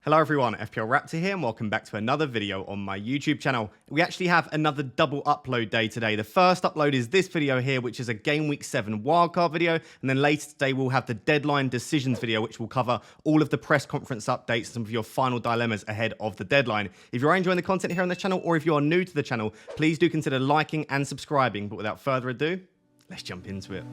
Hello everyone, FPL Raptor here and welcome back to another video on my YouTube channel. We actually have another double upload day today. The first upload is this video here, which is a Game Week 7 wildcard video, and then later today we'll have the deadline decisions video, which will cover all of the press conference updates, some of your final dilemmas ahead of the deadline. If you're enjoying the content here on the channel, or if you are new to the channel, please do consider liking and subscribing. But without further ado, let's jump into it.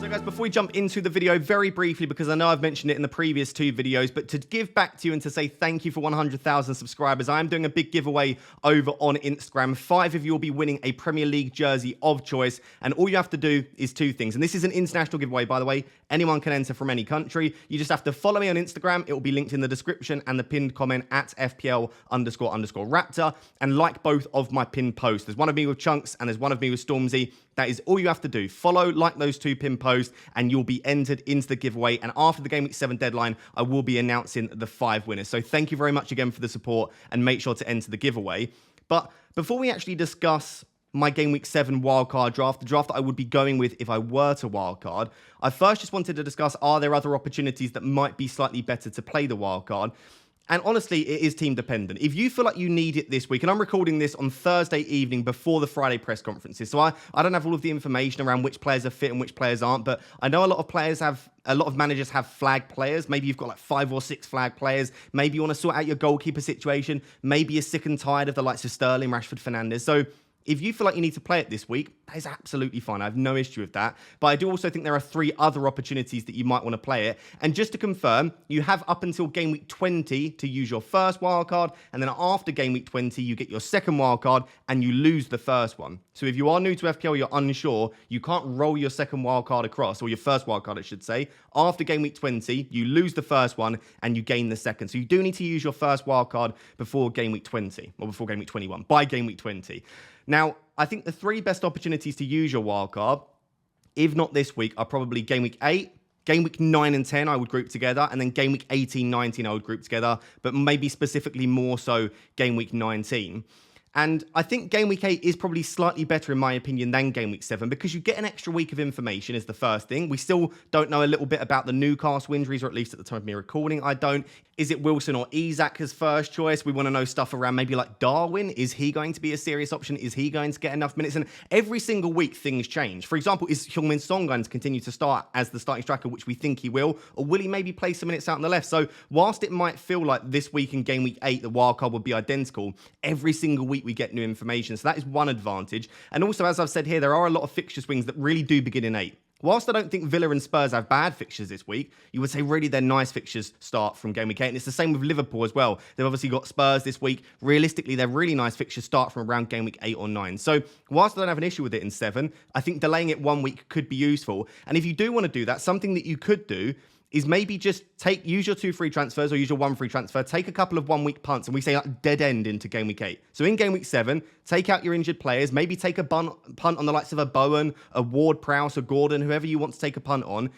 So guys, before we jump into the video, very briefly, because I know I've mentioned it in the previous two videos, but to give back to you and to say thank you for 100,000 subscribers, I am doing a big giveaway over on Instagram. 5 of you will be winning a Premier League jersey of choice, and all you have to do is 2 things. And this is an international giveaway, by the way. Anyone can enter from any country. You just have to follow me on Instagram. It will be linked in the description and the pinned comment at FPL__Raptor, and like both of my pinned posts. There's one of me with Chunks and there's one of me with Stormzy. That is all you have to do. Follow, like those 2 pinned posts, and you'll be entered into the giveaway. And after the Game Week 7 deadline, I will be announcing the 5 winners. So thank you very much again for the support, and make sure to enter the giveaway. But before we actually discuss my Game Week 7 wildcard draft, the draft that I would be going with if I were to wildcard, I first just wanted to discuss, are there other opportunities that might be slightly better to play the wildcard? And honestly, it is team dependent. If you feel like you need it this week, and I'm recording this on Thursday evening before the Friday press conferences, so I don't have all of the information around which players are fit and which players aren't, but I know a lot of managers have flag players. Maybe you've got like 5 or 6 flag players. Maybe you want to sort out your goalkeeper situation. Maybe you're sick and tired of the likes of Sterling, Rashford, Fernandes. So if you feel like you need to play it this week, that is absolutely fine. I have no issue with that. But I do also think there are 3 other opportunities that you might want to play it. And just to confirm, you have up until Game Week 20 to use your first wildcard. And then after Game Week 20, you get your second wildcard and you lose the first one. So if you are new to FPL, you're unsure, you can't roll your second wildcard across, or your first wildcard, I should say. After Game Week 20, you lose the first one and you gain the second. So you do need to use your first wildcard before Game Week 20, or before Game Week 21, by Game Week 20. Now, I think the 3 best opportunities to use your wildcard, if not this week, are probably Game Week 8, Game Week 9 and 10 I would group together, and then Game Week 18, 19 I would group together, but maybe specifically more so Game Week 19. And I think Game Week 8 is probably slightly better, in my opinion, than Game Week 7, because you get an extra week of information is the first thing. We still don't know a little bit about the Newcastle injuries, or at least at the time of me recording, I don't. Is it Wilson or Isak as first choice? We want to know stuff around maybe like Darwin. Is he going to be a serious option? Is he going to get enough minutes? And every single week, things change. For example, is Heung-min Son going to continue to start as the starting striker, which we think he will? Or will he maybe play some minutes out on the left? So whilst it might feel like this week in Game Week 8, the wildcard would be identical, every single week we get new information. So that is one advantage. And also, as I've said here, there are a lot of fixture swings that really do begin in 8. Whilst I don't think Villa and Spurs have bad fixtures this week, you would say really they're nice fixtures start from Game Week 8. And it's the same with Liverpool as well. They've obviously got Spurs this week. Realistically, they're really nice fixtures start from around Game Week 8 or 9. So whilst I don't have an issue with it in 7, I think delaying it 1 week could be useful. And if you do want to do that, something that you could do is maybe just use your 2 free transfers or use your 1 free transfer, take a couple of 1 week punts, and we say like dead end into Game Week 8. So in Game Week 7, take out your injured players, maybe take a punt on the likes of a Bowen, a Ward-Prowse, a Gordon, whoever you want to take a punt on,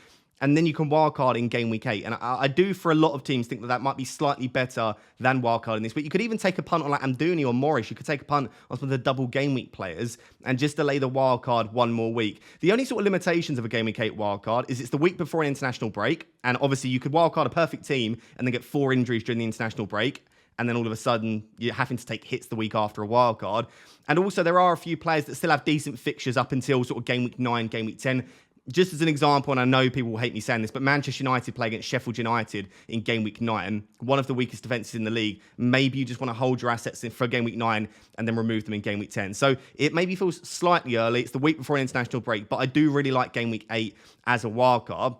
and then you can wildcard in Game Week 8. And I do, for a lot of teams, think that that might be slightly better than wildcarding this week. You could even take a punt on like Amdouni or Morris. You could take a punt on some of the double Game Week players and just delay the wildcard 1 more week. The only sort of limitations of a Game Week 8 wildcard is it's the week before an international break. And obviously, you could wildcard a perfect team and then get 4 injuries during the international break. And then all of a sudden, you're having to take hits the week after a wildcard. And also, there are a few players that still have decent fixtures up until sort of Game Week 9, Game Week 10. Just as an example, and I know people will hate me saying this, but Manchester United play against Sheffield United in Game Week 9, one of the weakest defences in the league. Maybe you just want to hold your assets for Game Week 9 and then remove them in Game Week 10. So it maybe feels slightly early. It's the week before an international break, but I do really like Game Week 8 as a wildcard.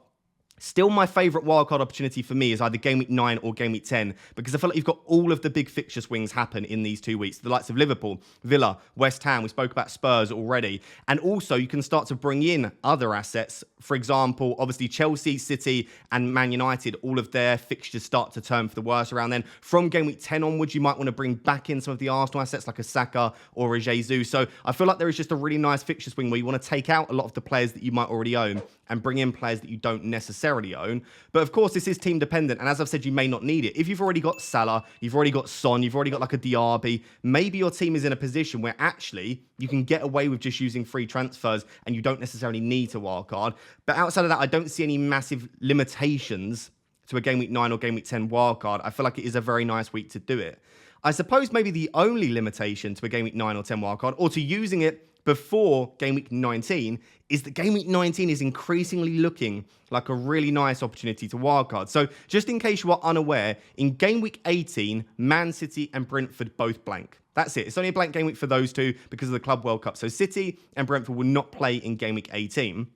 Still, my favourite wildcard opportunity for me is either Game Week 9 or Game Week 10, because I feel like you've got all of the big fixture swings happen in these 2 weeks. The likes of Liverpool, Villa, West Ham, we spoke about Spurs already. And also, you can start to bring in other assets. For example, obviously Chelsea, City and Man United, all of their fixtures start to turn for the worse around then. From Game Week 10 onwards, you might want to bring back in some of the Arsenal assets like a Saka or a Jesus. So I feel like there is just a really nice fixture swing where you want to take out a lot of the players that you might already own and bring in players that you don't necessarily necessarily own. But of course, this is team dependent. And as I've said, you may not need it. If you've already got Salah, you've already got Son, you've already got like a Diaby, maybe your team is in a position where actually you can get away with just using free transfers and you don't necessarily need to wildcard. But outside of that, I don't see any massive limitations to a Game Week 9 or Game Week 10 wildcard. I feel like it is a very nice week to do it. I suppose maybe the only limitation to a Game Week 9 or 10 wildcard, or to using it before Game Week 19, is that Game Week 19 is increasingly looking like a really nice opportunity to wildcard. So just in case you are unaware, in Game Week 18, Man City and Brentford both blank. That's it. It's only a blank game week for those two because of the Club World Cup. So City and Brentford will not play in Game Week 18.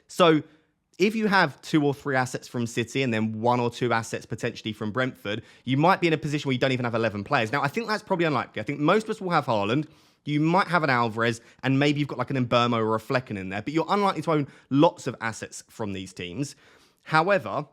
So if you have 2 or 3 assets from City and then 1 or 2 assets potentially from Brentford, you might be in a position where you don't even have 11 players. Now, I think that's probably unlikely. I think most of us will have Haaland. You might have an Alvarez, and maybe you've got like an Mbeumo or a Flecken in there, but you're unlikely to own lots of assets from these teams. However,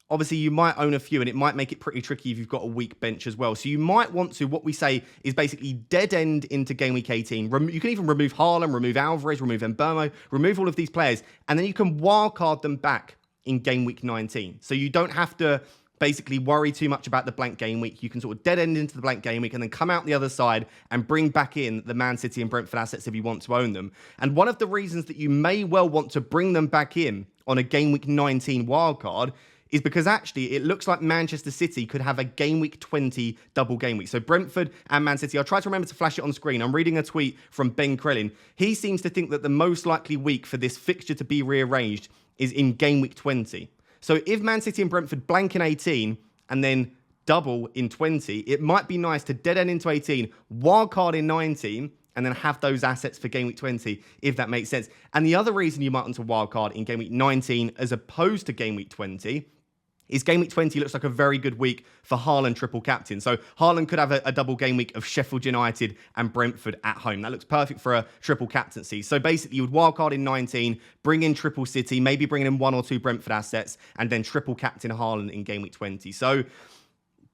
obviously you might own a few, and it might make it pretty tricky if you've got a weak bench as well. So you might want to, what we say is basically dead end into Game Week 18. You can even remove Haaland, remove Alvarez, remove Mbeumo, remove all of these players, and then you can wildcard them back in Game Week 19. So you don't have to basically worry too much about the blank game week. You can sort of dead end into the blank game week and then come out the other side and bring back in the Man City and Brentford assets if you want to own them. And one of the reasons that you may well want to bring them back in on a Game Week 19 wildcard is because actually it looks like Manchester City could have a Game Week 20 double game week. So Brentford and Man City, I'll try to remember to flash it on screen. I'm reading a tweet from Ben Krellin. He seems to think that the most likely week for this fixture to be rearranged is in Game Week 20. So if Man City and Brentford blank in 18 and then double in 20, it might be nice to dead end into 18, wildcard in 19, and then have those assets for Game Week 20, if that makes sense. And the other reason you might want to wildcard in Game Week 19 as opposed to Game Week 20 is Game Week 20 looks like a very good week for Haaland triple captain. So Haaland could have a double game week of Sheffield United and Brentford at home. That looks perfect for a triple captaincy. So basically you would wildcard in 19, bring in triple City, maybe bring in 1 or 2 Brentford assets, and then triple captain Haaland in Game Week 20. So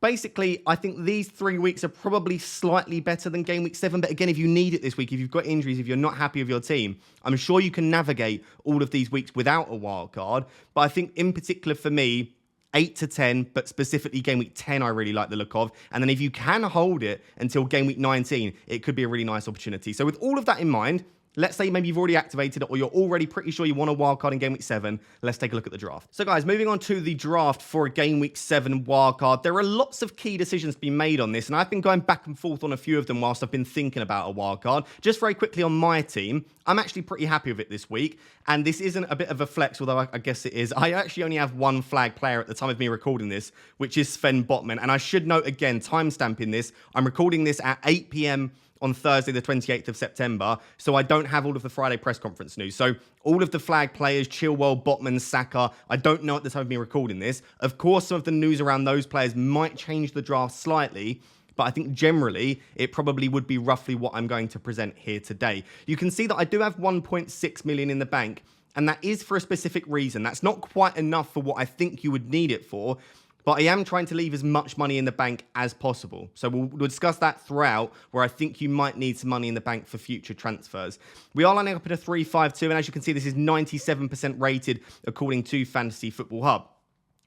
basically, I think these 3 weeks are probably slightly better than Game Week 7. But again, if you need it this week, if you've got injuries, if you're not happy with your team, I'm sure you can navigate all of these weeks without a wildcard. But I think in particular for me, 8 to 10, but specifically Game Week 10, I really like the look of. And then if you can hold it until Game Week 19, it could be a really nice opportunity. So with all of that in mind, let's say maybe you've already activated it or you're already pretty sure you want a wildcard in Game Week 7. Let's take a look at the draft. So guys, moving on to the draft for a Game Week 7 wildcard. There are lots of key decisions to be made on this, and I've been going back and forth on a few of them whilst I've been thinking about a wildcard. Just very quickly on my team, I'm actually pretty happy with it this week, and this isn't a bit of a flex, although I guess it is. I actually only have 1 flag player at the time of me recording this, which is Sven Botman, and I should note again, timestamping this, I'm recording this at 8 p.m. on Thursday, the 28th of September, so I don't have all of the Friday press conference news. So all of the flag players, Chilwell, Botman, Saka, I don't know at the time of me recording this. Of course, some of the news around those players might change the draft slightly, but I think generally it probably would be roughly what I'm going to present here today. You can see that I do have 1.6 million in the bank, and that is for a specific reason. That's not quite enough for what I think you would need it for, but I am trying to leave as much money in the bank as possible. So we'll discuss that throughout, where I think you might need some money in the bank for future transfers. We are lining up in a 3-5-2, and as you can see, this is 97% rated according to Fantasy Football Hub.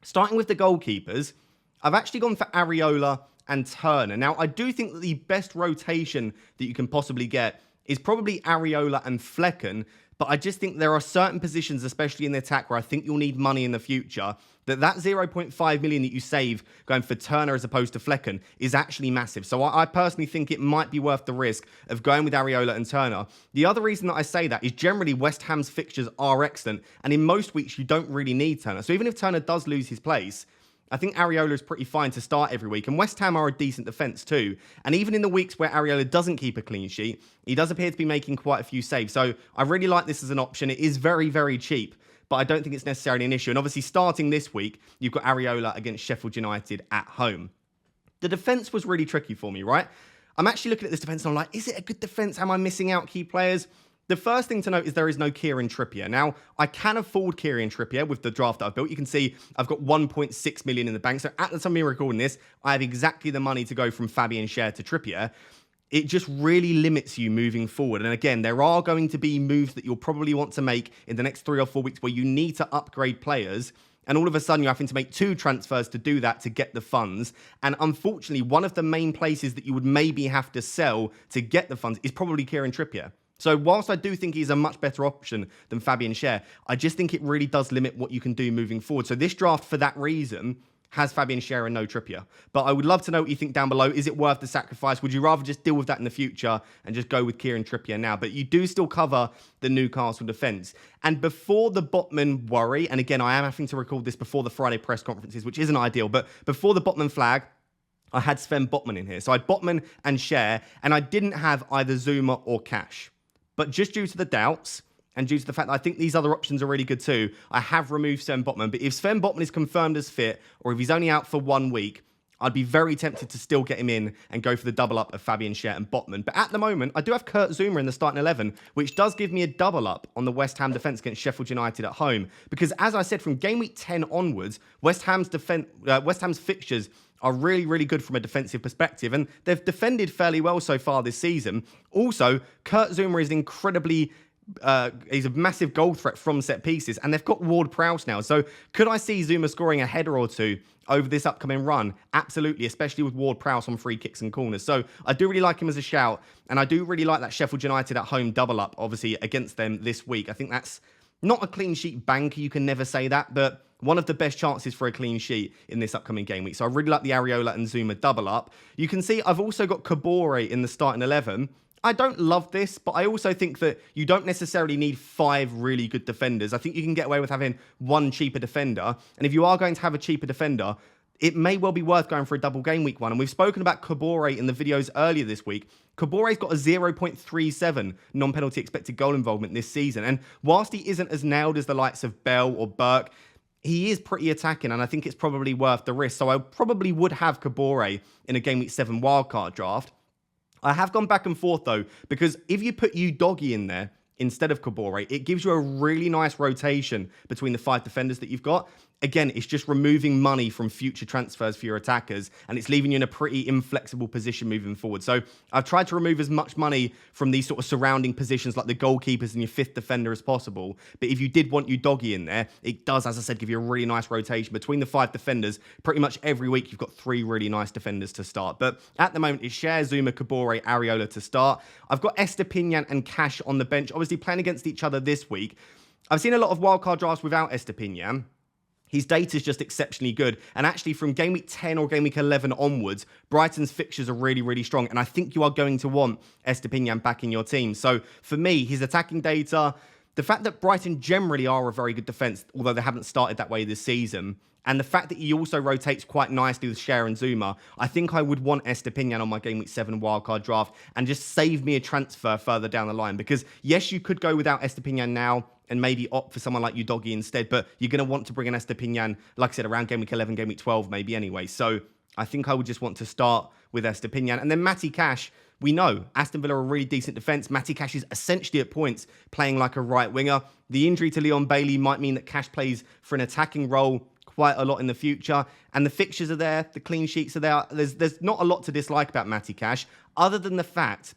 Starting with the goalkeepers, I've actually gone for Areola and Turner. Now, I do think that the best rotation that you can possibly get is probably Areola and Flecken, but I just think there are certain positions, especially in the attack, where I think you'll need money in the future, that 0.5 million that you save going for Turner as opposed to Flecken is actually massive. So I personally think it might be worth the risk of going with Areola and Turner. The other reason that I say that is generally West Ham's fixtures are excellent, and in most weeks you don't really need Turner. So even if Turner does lose his place, I think Areola is pretty fine to start every week. And West Ham are a decent defence too. And even in the weeks where Areola doesn't keep a clean sheet, he does appear to be making quite a few saves. So I really like this as an option. It is very, very cheap, but I don't think it's necessarily an issue. And obviously starting this week, you've got Areola against Sheffield United at home. The defence was really tricky for me, right? I'm actually looking at this defence and I'm like, is it a good defence? Am I missing out key players? The first thing to note is there is no Kieran Trippier. Now, I can afford Kieran Trippier with the draft that I've built. You can see I've got 1.6 million in the bank. So at the time of me recording this, I have exactly the money to go from Fabian Schär to Trippier. it just really limits you moving forward. And again, there are going to be moves that you'll probably want to make in the next 3 or 4 weeks where you need to upgrade players. And all of a sudden, you're having to make 2 transfers to do that to get the funds. And unfortunately, one of the main places that you would maybe have to sell to get the funds is probably Kieran Trippier. So whilst I do think he's a much better option than Fabian Schär, I just think it really does limit what you can do moving forward. So this draft, for that reason, has Fabian Schär and no Trippier. But I would love to know what you think down below. Is it worth the sacrifice? Would you rather just deal with that in the future and just go with Kieran Trippier now? But you do still cover the Newcastle defence. And before the Botman worry, and again, I am having to record this before the Friday press conferences, which isn't ideal, but before the Botman flag, I had Sven Botman in here. So I had Botman and Schär, and I didn't have either Zuma or Cash. But just due to the doubts, and due to the fact that I think these other options are really good too, I have removed Sven Botman. But if Sven Botman is confirmed as fit, or if he's only out for 1 week, I'd be very tempted to still get him in and go for the double up of Fabian Schär and Botman. But at the moment, I do have Kurt Zuma in the starting 11, which does give me a double up on the West Ham defence against Sheffield United at home. Because as I said, from game week 10 onwards, West Ham's fixtures are really, really good from a defensive perspective. And they've defended fairly well so far this season. Also, Kurt Zuma is incredibly... he's a massive goal threat from set pieces, and they've got Ward-Prowse now. So could I see Zuma scoring a header or two over this upcoming run? Absolutely, especially with Ward-Prowse on free kicks and corners. So I do really like him as a shout, and I do really like that Sheffield United at home double up, obviously, against them this week. I think that's not a clean sheet banker, you can never say that, but one of the best chances for a clean sheet in this upcoming game week. So I really like the Areola and Zuma double up. You can see I've also got Kabore in the starting 11. I don't love this, but I also think that you don't necessarily need 5 really good defenders. I think you can get away with having 1 cheaper defender. And if you are going to have a cheaper defender, it may well be worth going for a double game week 1. And we've spoken about Kabore in the videos earlier this week. Kabore's got a 0.37 non-penalty expected goal involvement this season. And whilst he isn't as nailed as the likes of Bell or Burke, he is pretty attacking, and I think it's probably worth the risk. So I probably would have Kabore in a game week 7 wildcard draft. I have gone back and forth, though, because if you put Udogie in there instead of Kabore, it gives you a really nice rotation between the 5 defenders that you've got. Again, it's just removing money from future transfers for your attackers, and it's leaving you in a pretty inflexible position moving forward. So I've tried to remove as much money from these sort of surrounding positions like the goalkeepers and your 5th defender as possible. But if you did want Udogie in there, it does, as I said, give you a really nice rotation between the 5 defenders. Pretty much every week, you've got 3 really nice defenders to start. But at the moment, it's Schär, Zuma, Kabore, Areola to start. I've got Estepinian and Cash on the bench, obviously playing against each other this week. I've seen a lot of wildcard drafts without Estepinian. His data is just exceptionally good. And actually, from game week 10 or game week 11 onwards, Brighton's fixtures are really, really strong. And I think you are going to want Estepinian back in your team. So for me, his attacking data, the fact that Brighton generally are a very good defence, although they haven't started that way this season, and the fact that he also rotates quite nicely with Schär and Zuma, I think I would want Estepinian on my game week 7 wildcard draft and just save me a transfer further down the line. Because yes, you could go without Estepinian now and maybe opt for someone like Udogie instead, but you're going to want to bring in Estepinian, like I said, around game week 11, game week 12 maybe anyway. So I think I would just want to start with Estepinian. And then Matty Cash, we know Aston Villa are a really decent defence. Matty Cash is essentially at points playing like a right winger. The injury to Leon Bailey might mean that Cash plays for an attacking role quite a lot in the future, and the fixtures are there, the clean sheets are there. There's not a lot to dislike about Matty Cash, other than the fact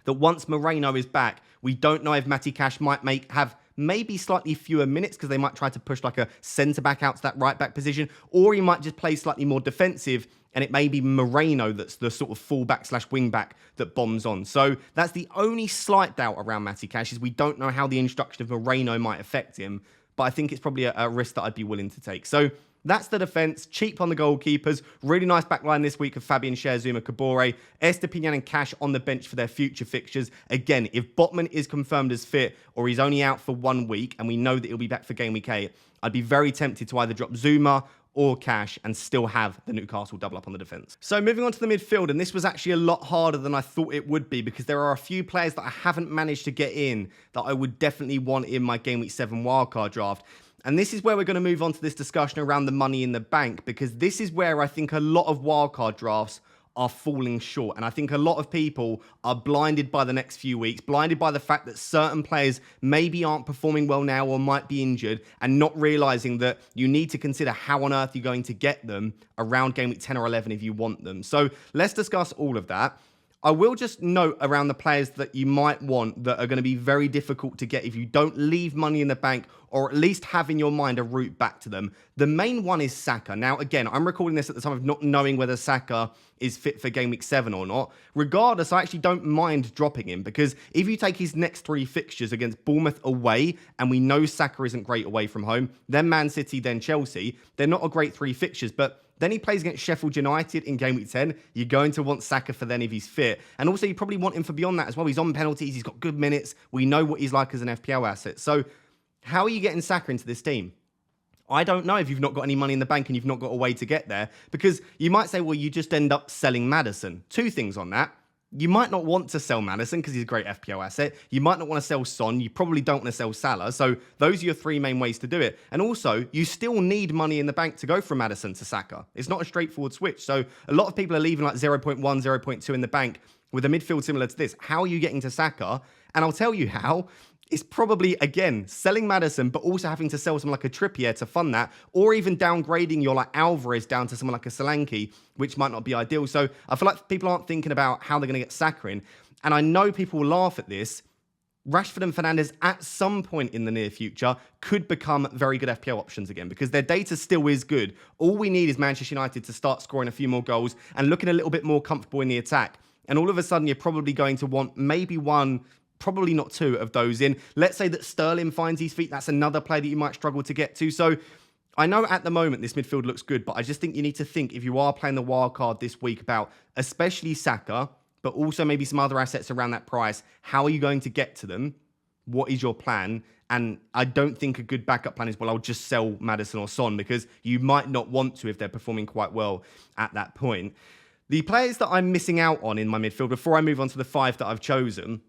that once Moreno is back, we don't know if Matty Cash might have maybe slightly fewer minutes because they might try to push like a centre-back out to that right-back position, or he might just play slightly more defensive, and it may be Moreno that's the sort of full-back/wing-back that bombs on. So that's the only slight doubt around Matty Cash, is we don't know how the introduction of Moreno might affect him, but I think it's probably a risk that I'd be willing to take. So that's the defence. Cheap on the goalkeepers. Really nice backline this week of Fabian Schär, Zuma, Kabore, Estepinian and Cash on the bench for their future fixtures. Again, if Botman is confirmed as fit or he's only out for 1 week and we know that he'll be back for game week 8, I'd be very tempted to either drop Zuma or Cash and still have the Newcastle double up on the defence. So moving on to the midfield, and this was actually a lot harder than I thought it would be because there are a few players that I haven't managed to get in that I would definitely want in my game week 7 wildcard draft. And this is where we're going to move on to this discussion around the money in the bank, because this is where I think a lot of wildcard drafts are falling short. And I think a lot of people are blinded by the next few weeks, blinded by the fact that certain players maybe aren't performing well now or might be injured, and not realizing that you need to consider how on earth you're going to get them around game week 10 or 11 if you want them. So let's discuss all of that. I will just note around the players that you might want that are going to be very difficult to get if you don't leave money in the bank or at least have in your mind a route back to them. The main one is Saka. Now, again, I'm recording this at the time of not knowing whether Saka is fit for Game Week 7 or not. Regardless, I actually don't mind dropping him because if you take his next 3 fixtures against Bournemouth away, and we know Saka isn't great away from home, then Man City, then Chelsea, they're not a great 3 fixtures, but then he plays against Sheffield United in Game Week 10. You're going to want Saka for then if he's fit. And also, you probably want him for beyond that as well. He's on penalties. He's got good minutes. We know what he's like as an FPL asset. So how are you getting Saka into this team? I don't know if you've not got any money in the bank and you've not got a way to get there. Because you might say, well, you just end up selling Maddison. 2 things on that. You might not want to sell Maddison because he's a great FPL asset. You might not want to sell Son. You probably don't want to sell Salah. So those are your 3 main ways to do it. And also, you still need money in the bank to go from Maddison to Saka. It's not a straightforward switch. So a lot of people are leaving like 0.1, 0.2 in the bank with a midfield similar to this. How are you getting to Saka? And I'll tell you how. It's probably, again, selling Maddison, but also having to sell someone like a Trippier to fund that, or even downgrading your like Alvarez down to someone like a Solanke, which might not be ideal. So I feel like people aren't thinking about how they're going to get Saka in. And I know people will laugh at this. Rashford and Fernandes at some point in the near future could become very good FPL options again because their data still is good. All we need is Manchester United to start scoring a few more goals and looking a little bit more comfortable in the attack. And all of a sudden, you're probably going to want maybe 1, probably not 2 of those in. Let's say that Sterling finds his feet. That's another play that you might struggle to get to. So I know at the moment this midfield looks good, but I just think you need to think if you are playing the wild card this week about especially Saka, but also maybe some other assets around that price. How are you going to get to them? What is your plan? And I don't think a good backup plan is, well, I'll just sell Maddison or Son because you might not want to if they're performing quite well at that point. The players that I'm missing out on in my midfield, before I move on to the 5 that I've chosen,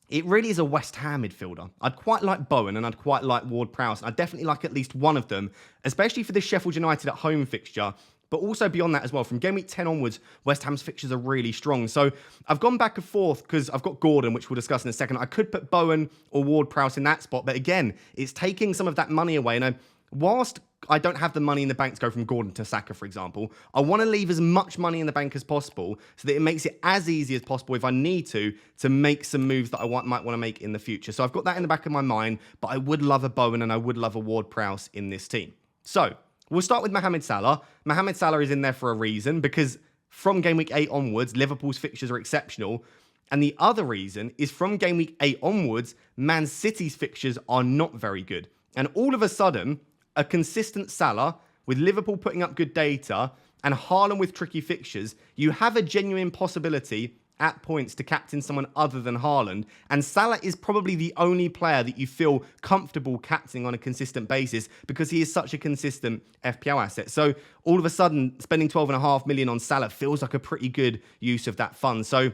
it really is a West Ham midfielder. I'd quite like Bowen and I'd quite like Ward-Prowse. I'd definitely like at least one of them, especially for this Sheffield United at home fixture. But also beyond that as well, from Game Week 10 onwards, West Ham's fixtures are really strong. So I've gone back and forth because I've got Gordon, which we'll discuss in a second. I could put Bowen or Ward-Prowse in that spot. But again, it's taking some of that money away. And whilst I don't have the money in the bank to go from Gordon to Saka, for example, I want to leave as much money in the bank as possible so that it makes it as easy as possible if I need to make some moves that I might want to make in the future. So I've got that in the back of my mind, but I would love a Bowen and I would love a Ward-Prowse in this team. So we'll start with Mohamed Salah. Mohamed Salah is in there for a reason because from Game Week 8 onwards, Liverpool's fixtures are exceptional. And the other reason is from Game Week 8 onwards, Man City's fixtures are not very good. And all of a sudden, a consistent Salah with Liverpool putting up good data and Haaland with tricky fixtures, you have a genuine possibility at points to captain someone other than Haaland. And Salah is probably the only player that you feel comfortable captaining on a consistent basis because he is such a consistent FPL asset. So all of a sudden, spending 12.5 million on Salah feels like a pretty good use of that fund. So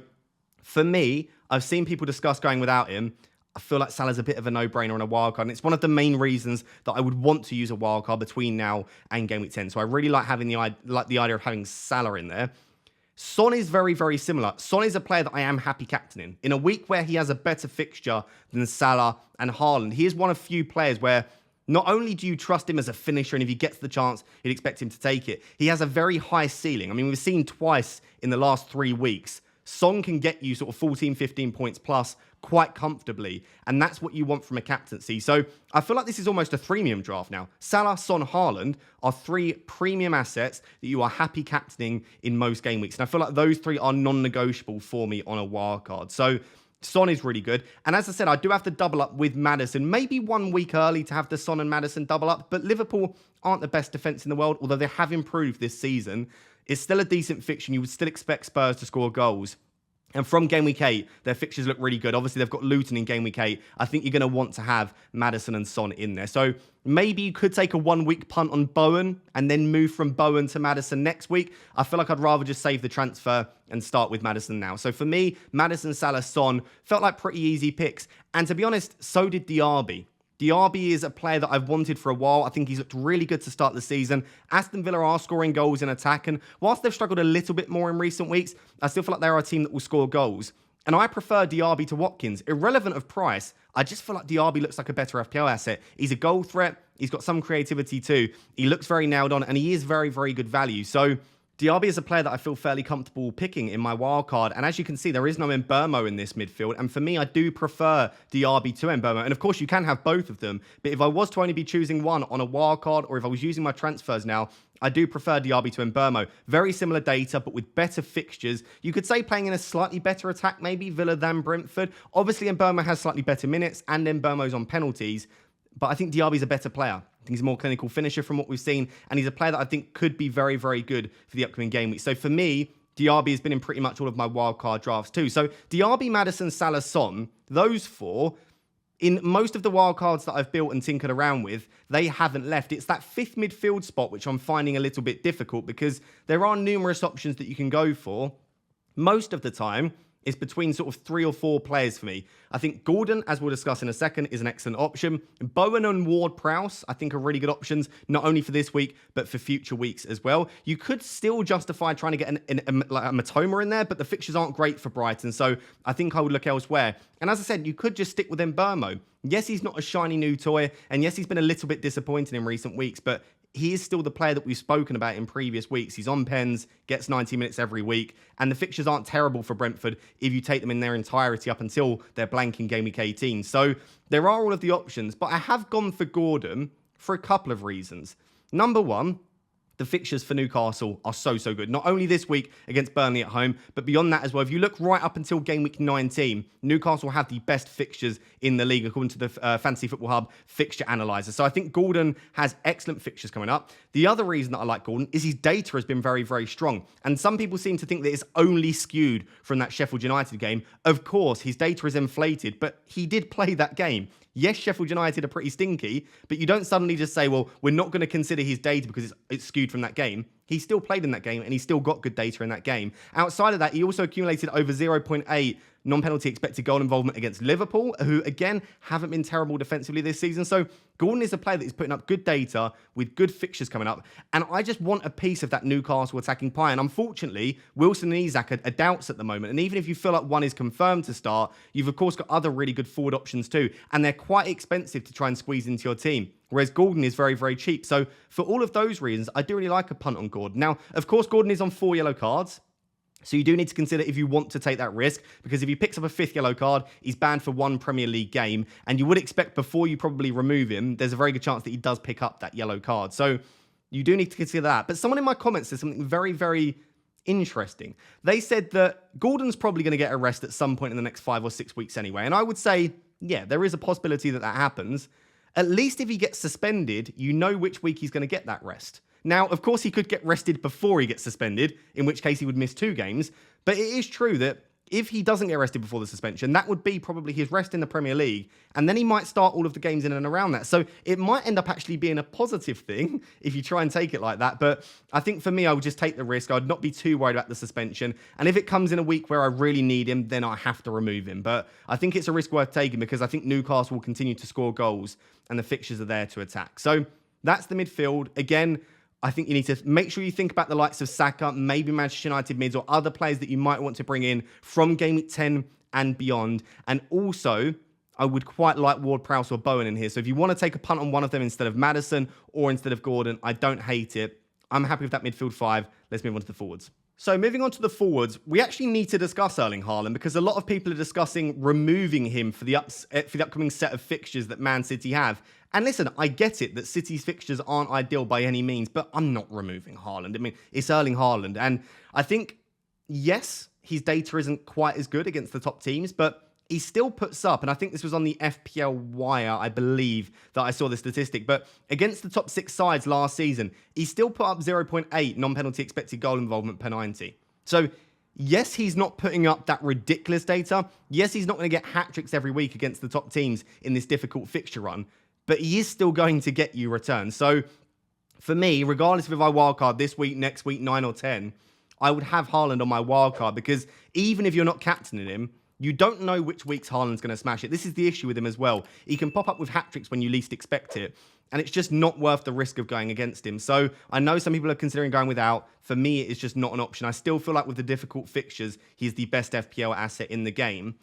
for me, I've seen people discuss going without him. I feel like Salah's a bit of a no-brainer on a wildcard. And it's one of the main reasons that I would want to use a wildcard between now and Game Week 10. So I really like having the idea of having Salah in there. Son is very, very similar. Son is a player that I am happy captaining. In a week where he has a better fixture than Salah and Haaland, he is one of few players where not only do you trust him as a finisher, and if he gets the chance, you'd expect him to take it, he has a very high ceiling. I mean, we've seen twice in the last 3 weeks, Son can get you sort of 14, 15 points plus quite comfortably, and that's what you want from a captaincy. So I feel like this is almost a freemium draft now. Salah, Son, Haaland are 3 premium assets that you are happy captaining in most game weeks, and I feel like those 3 are non-negotiable for me on a wildcard. So Son is really good. And as I said, I do have to double up with Maddison. Maybe 1 week early to have the Son and Maddison double up. But Liverpool aren't the best defence in the world, although they have improved this season. It's still a decent fiction. You would still expect Spurs to score goals. And from Game Week 8, their fixtures look really good. Obviously, they've got Luton in Game Week 8. I think you're going to want to have Maddison and Son in there. So maybe you could take a 1-week punt on Bowen and then move from Bowen to Maddison next week. I feel like I'd rather just save the transfer and start with Maddison now. So for me, Maddison, Salah, Son felt like pretty easy picks. And to be honest, so did Diaby. Diaby is a player that I've wanted for a while. I think he's looked really good to start the season. Aston Villa are scoring goals in attack, and whilst they've struggled a little bit more in recent weeks, I still feel like they're a team that will score goals. And I prefer Diaby to Watkins. Irrelevant of price, I just feel like Diaby looks like a better FPL asset. He's a goal threat. He's got some creativity too. He looks very nailed on, and he is very, very good value. So Diaby is a player that I feel fairly comfortable picking in my wildcard. And as you can see, there is no Mbeumo in this midfield. And for me, I do prefer Diaby to Mbeumo. And of course, you can have both of them. But if I was to only be choosing one on a wildcard, or if I was using my transfers now, I do prefer Diaby to Mbeumo. Very similar data, but with better fixtures. You could say playing in a slightly better attack, maybe Villa than Brentford. Obviously, Mbeumo has slightly better minutes, and Mbeumo's on penalties. But I think Diaby's a better player. I think he's a more clinical finisher from what we've seen. And he's a player that I think could be very, very good for the upcoming game week. So for me, Diaby has been in pretty much all of my wildcard drafts too. So Diaby, Maddison, Salah, Son, those four, in most of the wildcards that I've built and tinkered around with, they haven't left. It's that fifth midfield spot which I'm finding a little bit difficult because there are numerous options that you can go for. Most of the time, it's between sort of 3 or 4 players for me. I think Gordon, as we'll discuss in a second, is an excellent option. Bowen and Ward-Prowse, I think, are really good options, not only for this week, but for future weeks as well. You could still justify trying to get a Matoma in there, but the fixtures aren't great for Brighton, so I think I would look elsewhere. And as I said, you could just stick with Mbeumo. Yes, he's not a shiny new toy, and yes, he's been a little bit disappointing in recent weeks, but he is still the player that we've spoken about in previous weeks. He's on pens, gets 90 minutes every week, and the fixtures aren't terrible for Brentford if you take them in their entirety up until they're blank in game week 18. So there are all of the options, but I have gone for Gordon for a couple of reasons. Number one, the fixtures for Newcastle are so good. Not only this week against Burnley at home, but beyond that as well. If you look right up until game week 19, Newcastle have the best fixtures in the league according to the Fantasy Football Hub fixture analyzer. So I think Gordon has excellent fixtures coming up. The other reason that I like Gordon is his data has been very, very strong. And some people seem to think that it's only skewed from that Sheffield United game. Of course, his data is inflated, but he did play that game. Yes, Sheffield United are pretty stinky, but you don't suddenly just say, well, we're not going to consider his data because it's skewed from that game. He still played in that game and he still got good data in that game. Outside of that, he also accumulated over 0.8 non-penalty expected goal involvement against Liverpool, who again haven't been terrible defensively this season. So Gordon is a player that is putting up good data with good fixtures coming up. And I just want a piece of that Newcastle attacking pie. And unfortunately, Wilson and Isak are doubts at the moment. And even if you feel like one is confirmed to start, you've of course got other really good forward options too. And they're quite expensive to try and squeeze into your team. Whereas Gordon is very, very cheap. So for all of those reasons, I do really like a punt on Gordon. Now, of course, Gordon is on 4 yellow cards. So you do need to consider if you want to take that risk, because if he picks up a 5th yellow card, he's banned for 1 Premier League game. And you would expect before you probably remove him, there's a very good chance that he does pick up that yellow card. So you do need to consider that. But someone in my comments said something very, very interesting. They said that Gordon's probably going to get a rest at some point in the next 5 or 6 weeks anyway. And I would say, yeah, there is a possibility that that happens. At least if he gets suspended, you know which week he's going to get that rest. Now, of course, he could get rested before he gets suspended, in which case he would miss 2 games. But it is true that if he doesn't get rested before the suspension, that would be probably his rest in the Premier League. And then he might start all of the games in and around that. So it might end up actually being a positive thing if you try and take it like that. But I think for me, I would just take the risk. I'd not be too worried about the suspension. And if it comes in a week where I really need him, then I have to remove him. But I think it's a risk worth taking because I think Newcastle will continue to score goals and the fixtures are there to attack. So that's the midfield. Again, I think you need to make sure you think about the likes of Saka, maybe Manchester United mids or other players that you might want to bring in from game week 10 and beyond. And also, I would quite like Ward-Prowse or Bowen in here. So if you want to take a punt on one of them instead of Maddison or instead of Gordon, I don't hate it. I'm happy with that midfield 5. Let's move on to the forwards. So moving on to the forwards, we actually need to discuss Erling Haaland because a lot of people are discussing removing him for the upcoming set of fixtures that Man City have. And listen, I get it that City's fixtures aren't ideal by any means, but I'm not removing Haaland. I mean, it's Erling Haaland. And I think, yes, his data isn't quite as good against the top teams, but he still puts up, and I think this was on the FPL Wire, I believe, that I saw the statistic, but against the top 6 sides last season, he still put up 0.8 non-penalty expected goal involvement per 90. So, yes, he's not putting up that ridiculous data. Yes, he's not going to get hat-tricks every week against the top teams in this difficult fixture run, but he is still going to get you returns. So, for me, regardless of if I wildcard this week, next week, 9 or 10, I would have Haaland on my wildcard because even if you're not captaining him, you don't know which weeks Haaland's going to smash it. This is the issue with him as well. He can pop up with hat-tricks when you least expect it, and it's just not worth the risk of going against him. So I know some people are considering going without. For me, it's just not an option. I still feel like with the difficult fixtures, he's the best FPL asset in the game.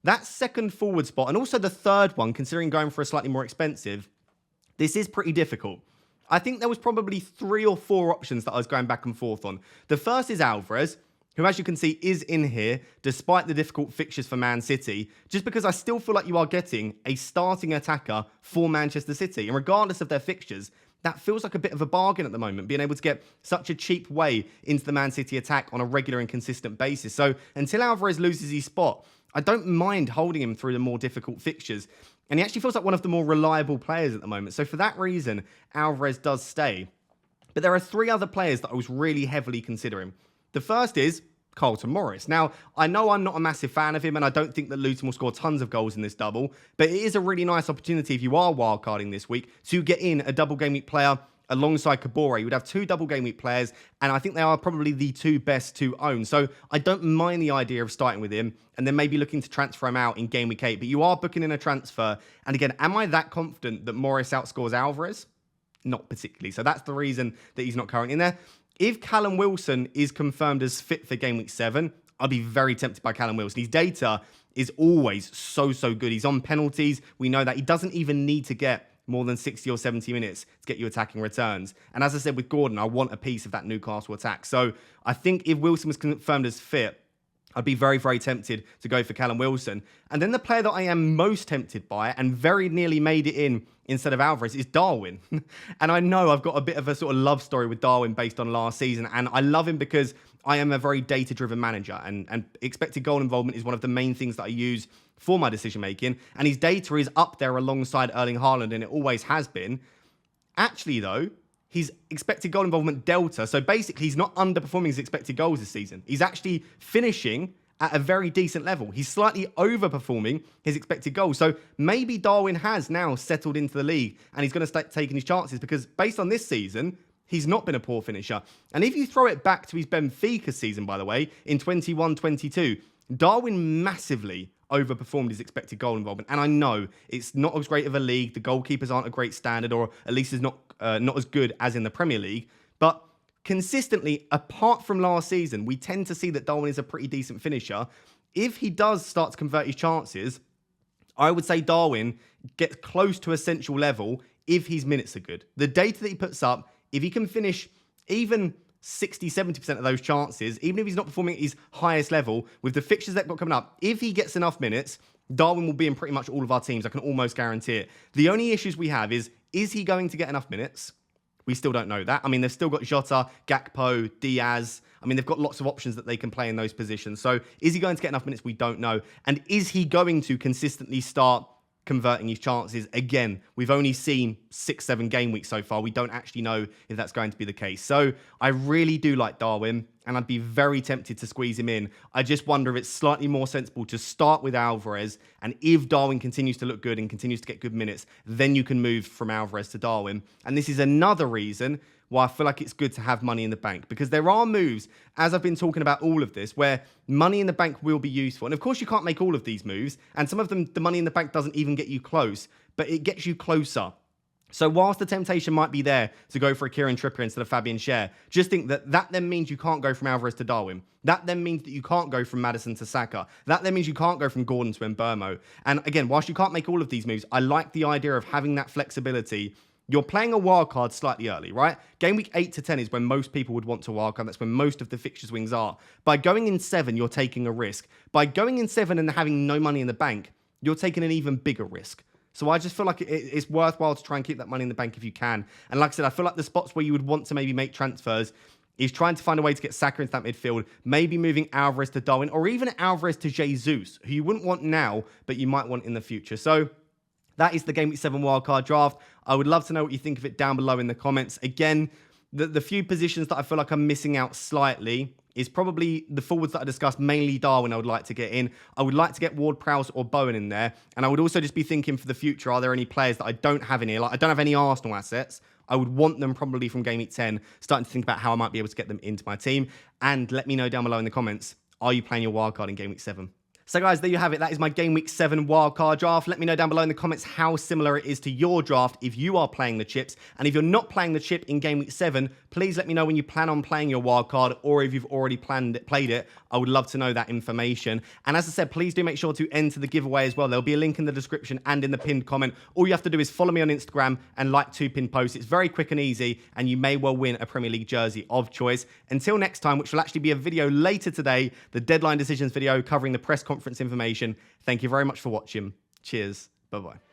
That second forward spot, and also the third one, considering going for a slightly more expensive, this is pretty difficult. I think there was probably 3 or 4 options that I was going back and forth on. The first is Alvarez, who, as you can see, is in here, despite the difficult fixtures for Man City, just because I still feel like you are getting a starting attacker for Manchester City. And regardless of their fixtures, that feels like a bit of a bargain at the moment, being able to get such a cheap way into the Man City attack on a regular and consistent basis. So until Alvarez loses his spot, I don't mind holding him through the more difficult fixtures. And he actually feels like one of the more reliable players at the moment. So for that reason, Alvarez does stay. But there are 3 other players that I was really heavily considering. The first is Carlton Morris. Now, I know I'm not a massive fan of him, and I don't think that Luton will score tons of goals in this double, but it is a really nice opportunity if you are wildcarding this week to get in a double game week player alongside Kabore. You would have 2 double game week players, and I think they are probably the 2 best to own. So I don't mind the idea of starting with him and then maybe looking to transfer him out in game week 8. But you are booking in a transfer. And again, am I that confident that Morris outscores Alvarez? Not particularly. So that's the reason that he's not currently in there. If Callum Wilson is confirmed as fit for game week 7, I'll be very tempted by Callum Wilson. His data is always so good. He's on penalties. We know that. He doesn't even need to get more than 60 or 70 minutes to get you attacking returns. And as I said with Gordon, I want a piece of that Newcastle attack. So I think if Wilson was confirmed as fit, I'd be very tempted to go for Callum Wilson. And then the player that I am most tempted by and very nearly made it in instead of Alvarez is Darwin. And I know I've got a bit of a sort of love story with Darwin based on last season. And I love him because I am a very data-driven manager. And expected goal involvement is one of the main things that I use for my decision making, and his data is up there alongside Erling Haaland, and it always has been. Actually, though, his expected goal involvement delta, so basically he's not underperforming his expected goals this season. He's actually finishing at a very decent level. He's slightly overperforming his expected goals. So maybe Darwin has now settled into the league, and he's going to start taking his chances, because based on this season, he's not been a poor finisher. And if you throw it back to his Benfica season, by the way, in 21-22, Darwin massively overperformed his expected goal involvement. And I know it's not as great of a league. The goalkeepers aren't a great standard, or at least is not as good as in the Premier League. But consistently, apart from last season, we tend to see that Darwin is a pretty decent finisher. If he does start to convert his chances, I would say Darwin gets close to essential level if his minutes are good. The data that he puts up, if he can finish even 60-70% of those chances, even if he's not performing at his highest level, with the fixtures that got coming up, if he gets enough minutes, Darwin will be in pretty much all of our teams. I can almost guarantee it. The only issues we have is he going to get enough minutes? We still don't know that. I mean, they've still got Jota, Gakpo, Diaz. I mean, they've got lots of options that they can play in those positions. So is he going to get enough minutes? We don't know. And is he going to consistently start converting his chances? Again, we've only seen 6-7 game weeks so far. We don't actually know if that's going to be the case. So I really do like Darwin, and I'd be very tempted to squeeze him in. I just wonder if it's slightly more sensible to start with Alvarez, and if Darwin continues to look good and continues to get good minutes, then you can move from Alvarez to Darwin. And this is another reason why I feel like it's good to have money in the bank, because there are moves, as I've been talking about all of this, where money in the bank will be useful. And of course, you can't make all of these moves, and some of them, the money in the bank doesn't even get you close, but it gets you closer. So whilst the temptation might be there to go for a Kieran Trippier instead of Fabian Schär, just think that then means you can't go from Alvarez to Darwin. That then means that you can't go from Maddison to Saka. That then means you can't go from Gordon to Mbeumo. And again, whilst you can't make all of these moves, I like the idea of having that flexibility. You're playing a wildcard slightly early, right? Game week 8 to 10 is when most people would want to wildcard. That's when most of the fixtures wings are. By going in 7, you're taking a risk. By going in 7 and having no money in the bank, you're taking an even bigger risk. So I just feel like it's worthwhile to try and keep that money in the bank if you can. And like I said, I feel like the spots where you would want to maybe make transfers is trying to find a way to get Saka into that midfield, maybe moving Alvarez to Darwin, or even Alvarez to Jesus, who you wouldn't want now, but you might want in the future. So that is the Game Week 7 wildcard draft. I would love to know what you think of it down below in the comments. Again, the few positions that I feel like I'm missing out slightly is probably the forwards that I discussed, mainly Darwin I would like to get in. I would like to get Ward-Prowse or Bowen in there. And I would also just be thinking for the future, are there any players that I don't have in here? Like, I don't have any Arsenal assets. I would want them probably from Game Week 10, starting to think about how I might be able to get them into my team. And let me know down below in the comments, are you playing your wildcard in Game Week 7? So guys, there you have it. That is my Game Week 7 wildcard draft. Let me know down below in the comments how similar it is to your draft if you are playing the chips. And if you're not playing the chip in Game Week 7, please let me know when you plan on playing your wildcard, or if you've already played it. I would love to know that information. And as I said, please do make sure to enter the giveaway as well. There'll be a link in the description and in the pinned comment. All you have to do is follow me on Instagram and like 2 pinned posts. It's very quick and easy, and you may well win a Premier League jersey of choice. Until next time, which will actually be a video later today, the deadline decisions video covering the press conference information. Thank you very much for watching. Cheers. Bye-bye.